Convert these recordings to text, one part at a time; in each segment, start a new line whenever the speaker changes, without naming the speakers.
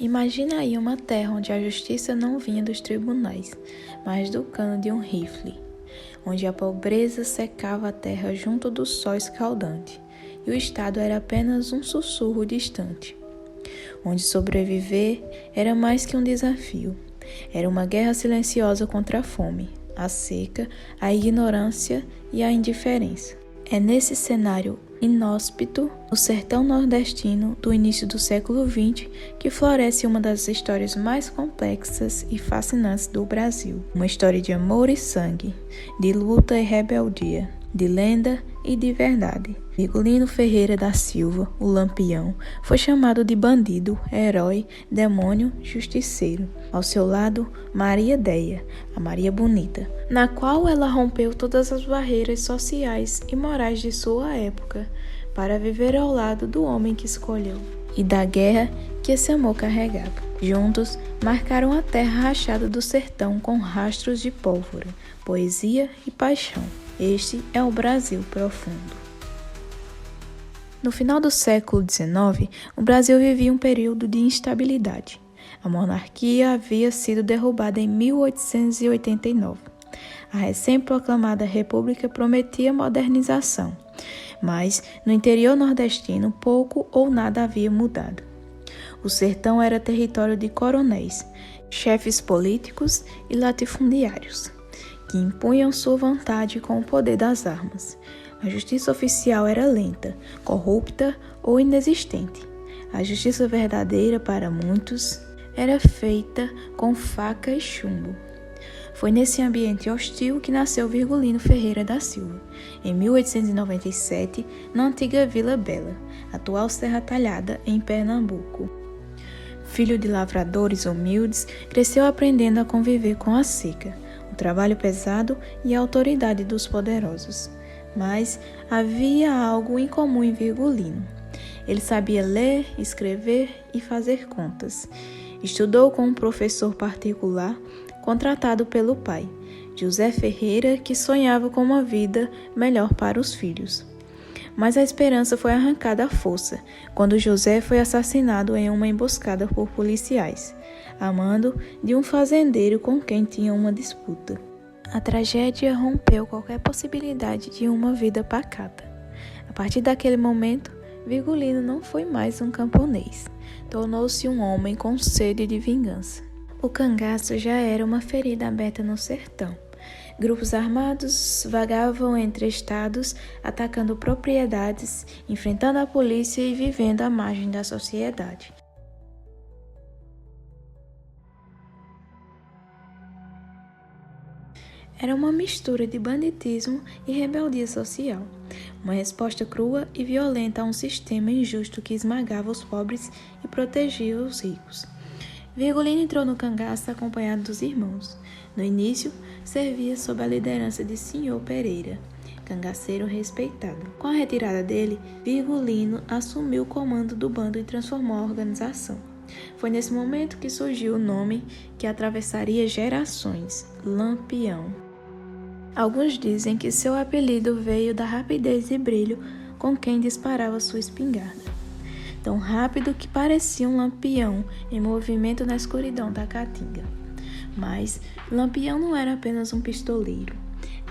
Imagina aí uma terra onde a justiça não vinha dos tribunais, mas do cano de um rifle, onde a pobreza secava a terra junto do sol escaldante, e o Estado era apenas um sussurro distante, onde sobreviver era mais que um desafio. Era uma guerra silenciosa contra a fome, a seca, a ignorância e a indiferença. É nesse cenário inóspito, no sertão nordestino do início do século XX, que floresce uma das histórias mais complexas e fascinantes do Brasil. Uma história de amor e sangue, de luta e rebeldia, de lenda e de verdade. Virgulino Ferreira da Silva, o Lampião, foi chamado de bandido, herói, demônio, justiceiro. Ao seu lado, Maria Deia, a Maria Bonita, na qual ela rompeu todas as barreiras sociais e morais de sua época para viver ao lado do homem que escolheu e da guerra que esse amor carregava. Juntos, marcaram a terra rachada do sertão com rastros de pólvora, poesia e paixão. Este é o Brasil profundo. No final do século XIX, o Brasil vivia um período de instabilidade. A monarquia havia sido derrubada em 1889. A recém-proclamada República prometia modernização, mas no interior nordestino pouco ou nada havia mudado. O sertão era território de coronéis, chefes políticos e latifundiários, que impunham sua vontade com o poder das armas. A justiça oficial era lenta, corrupta ou inexistente. A justiça verdadeira, para muitos, era feita com faca e chumbo. Foi nesse ambiente hostil que nasceu Virgulino Ferreira da Silva, em 1897, na antiga Vila Bela, atual Serra Talhada, em Pernambuco. Filho de lavradores humildes, cresceu aprendendo a conviver com a seca, o trabalho pesado e a autoridade dos poderosos. Mas havia algo incomum em Virgulino. Ele sabia ler, escrever e fazer contas. Estudou com um professor particular contratado pelo pai, José Ferreira, que sonhava com uma vida melhor para os filhos. Mas a esperança foi arrancada à força, quando José foi assassinado em uma emboscada por policiais, a mando de um fazendeiro com quem tinha uma disputa. A tragédia rompeu qualquer possibilidade de uma vida pacata. A partir daquele momento, Virgulino não foi mais um camponês. Tornou-se um homem com sede de vingança. O cangaço já era uma ferida aberta no sertão. Grupos armados vagavam entre estados, atacando propriedades, enfrentando a polícia e vivendo à margem da sociedade. Era uma mistura de banditismo e rebeldia social, uma resposta crua e violenta a um sistema injusto que esmagava os pobres e protegia os ricos. Virgulino entrou no cangaço acompanhado dos irmãos. No início, servia sob a liderança de Senhor Pereira, cangaceiro respeitado. Com a retirada dele, Virgulino assumiu o comando do bando e transformou a organização. Foi nesse momento que surgiu o nome que atravessaria gerações, Lampião. Alguns dizem que seu apelido veio da rapidez e brilho com quem disparava sua espingarda. Tão rápido que parecia um lampião em movimento na escuridão da caatinga. Mas Lampião não era apenas um pistoleiro,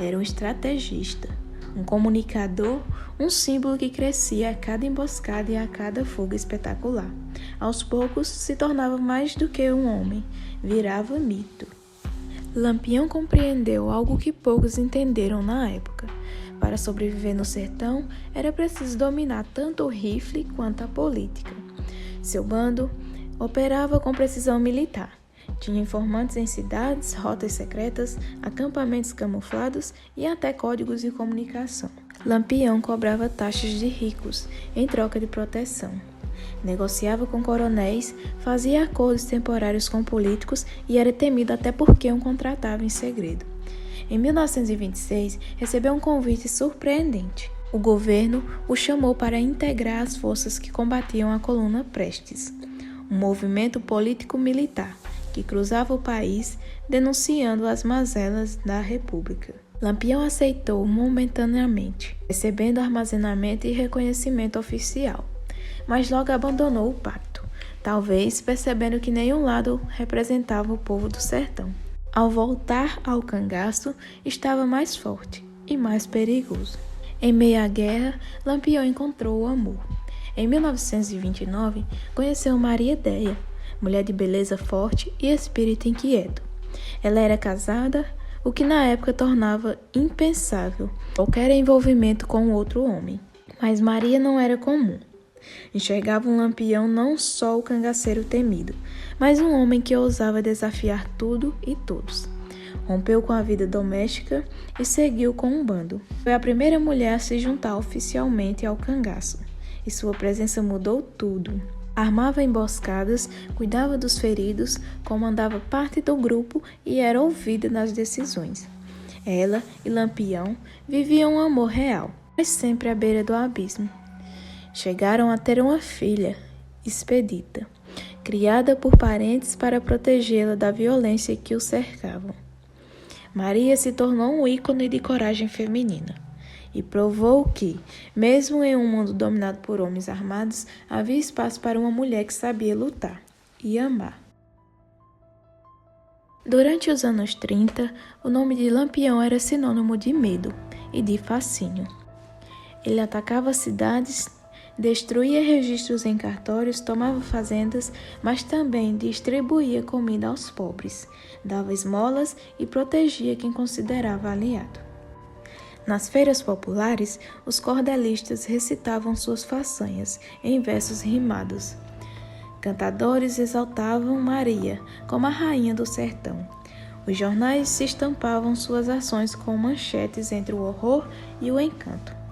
era um estrategista, um comunicador, um símbolo que crescia a cada emboscada e a cada fuga espetacular. Aos poucos se tornava mais do que um homem, virava mito. Lampião compreendeu algo que poucos entenderam na época. Para sobreviver no sertão, era preciso dominar tanto o rifle quanto a política. Seu bando operava com precisão militar. Tinha informantes em cidades, rotas secretas, acampamentos camuflados e até códigos de comunicação. Lampião cobrava taxas de ricos em troca de proteção. Negociava com coronéis, fazia acordos temporários com políticos e era temido até porque um contratava em segredo. Em 1926, recebeu um convite surpreendente. O governo o chamou para integrar as forças que combatiam a Coluna Prestes, um movimento político-militar que cruzava o país denunciando as mazelas da República. Lampião aceitou momentaneamente, recebendo armazenamento e reconhecimento oficial, mas logo abandonou o pacto, talvez percebendo que nenhum lado representava o povo do sertão. Ao voltar ao cangaço, estava mais forte e mais perigoso. Em meio à guerra, Lampião encontrou o amor. Em 1929, conheceu Maria Déia, mulher de beleza forte e espírito inquieto. Ela era casada, o que na época tornava impensável qualquer envolvimento com outro homem. Mas Maria não era comum. Enxergava um Lampião não só o cangaceiro temido, mas um homem que ousava desafiar tudo e todos. Rompeu com a vida doméstica e seguiu com um bando. Foi a primeira mulher a se juntar oficialmente ao cangaço, e sua presença mudou tudo. Armava emboscadas, cuidava dos feridos, comandava parte do grupo e era ouvida nas decisões. Ela e Lampião viviam um amor real, mas sempre à beira do abismo. Chegaram a ter uma filha, Expedita, criada por parentes para protegê-la da violência que o cercavam. Maria se tornou um ícone de coragem feminina e provou que, mesmo em um mundo dominado por homens armados, havia espaço para uma mulher que sabia lutar e amar. Durante os anos 30, o nome de Lampião era sinônimo de medo e de fascínio. Ele atacava cidades, destruía registros em cartórios, tomava fazendas, mas também distribuía comida aos pobres, dava esmolas e protegia quem considerava aliado. Nas feiras populares, os cordelistas recitavam suas façanhas em versos rimados. Cantadores exaltavam Maria como a rainha do sertão. Os jornais se estampavam suas ações com manchetes entre o horror e o encanto.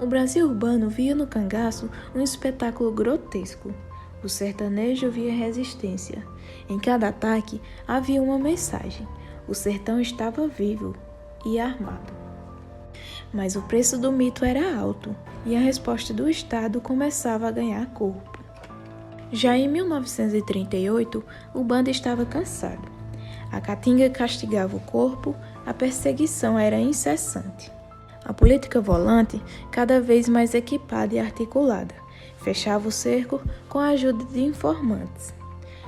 O Brasil urbano via no cangaço um espetáculo grotesco. O sertanejo via resistência. Em cada ataque havia uma mensagem. O sertão estava vivo e armado. Mas o preço do mito era alto e a resposta do Estado começava a ganhar corpo. Já em 1938, o bando estava cansado. A caatinga castigava o corpo, a perseguição era incessante. A política volante, cada vez mais equipada e articulada, fechava o cerco com a ajuda de informantes.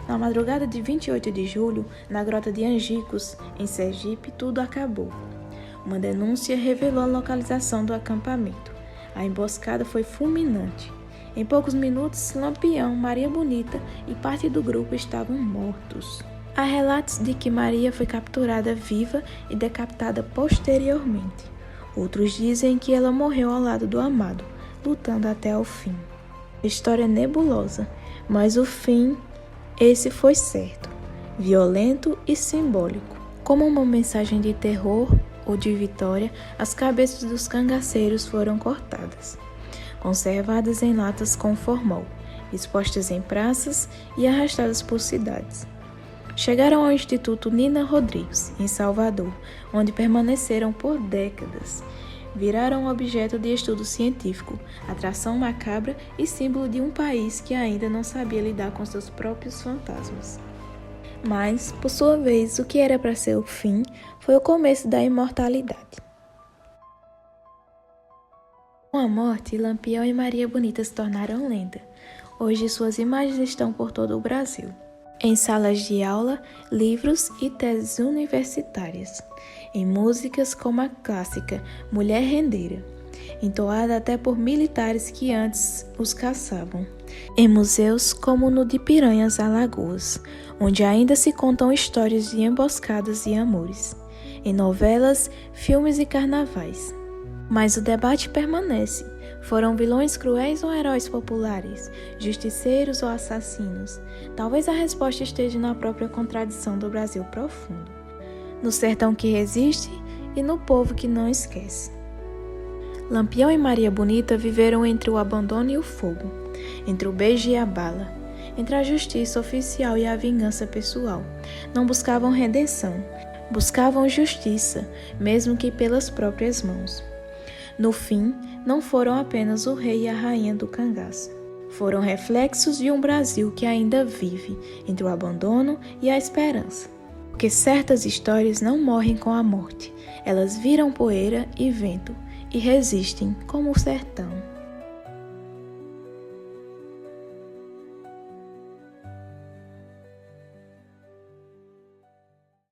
Na madrugada de 28 de julho, na grota de Angicos, em Sergipe, tudo acabou. Uma denúncia revelou a localização do acampamento. A emboscada foi fulminante. Em poucos minutos, Lampião, Maria Bonita e parte do grupo estavam mortos. Há relatos de que Maria foi capturada viva e decapitada posteriormente. Outros dizem que ela morreu ao lado do amado, lutando até o fim. História nebulosa, mas o fim, esse foi certo, violento e simbólico. Como uma mensagem de terror ou de vitória, as cabeças dos cangaceiros foram cortadas, conservadas em latas com formol, expostas em praças e arrastadas por cidades. Chegaram ao Instituto Nina Rodrigues, em Salvador, onde permaneceram por décadas. Viraram objeto de estudo científico, atração macabra e símbolo de um país que ainda não sabia lidar com seus próprios fantasmas. Mas, por sua vez, o que era para ser o fim foi o começo da imortalidade. Com a morte, Lampião e Maria Bonita se tornaram lenda. Hoje suas imagens estão por todo o Brasil, em salas de aula, livros e teses universitárias, em músicas como a clássica Mulher Rendeira, entoada até por militares que antes os caçavam, em museus como no de Piranhas, Alagoas, onde ainda se contam histórias de emboscadas e amores, em novelas, filmes e carnavais. Mas o debate permanece. Foram vilões cruéis ou heróis populares? Justiceiros ou assassinos? Talvez a resposta esteja na própria contradição do Brasil profundo, no sertão que resiste e no povo que não esquece. Lampião e Maria Bonita viveram entre o abandono e o fogo, entre o beijo e a bala, entre a justiça oficial e a vingança pessoal. Não buscavam redenção, buscavam justiça, mesmo que pelas próprias mãos. No fim, não foram apenas o rei e a rainha do cangaço. Foram reflexos de um Brasil que ainda vive entre o abandono e a esperança. Porque certas histórias não morrem com a morte. Elas viram poeira e vento e resistem como o sertão.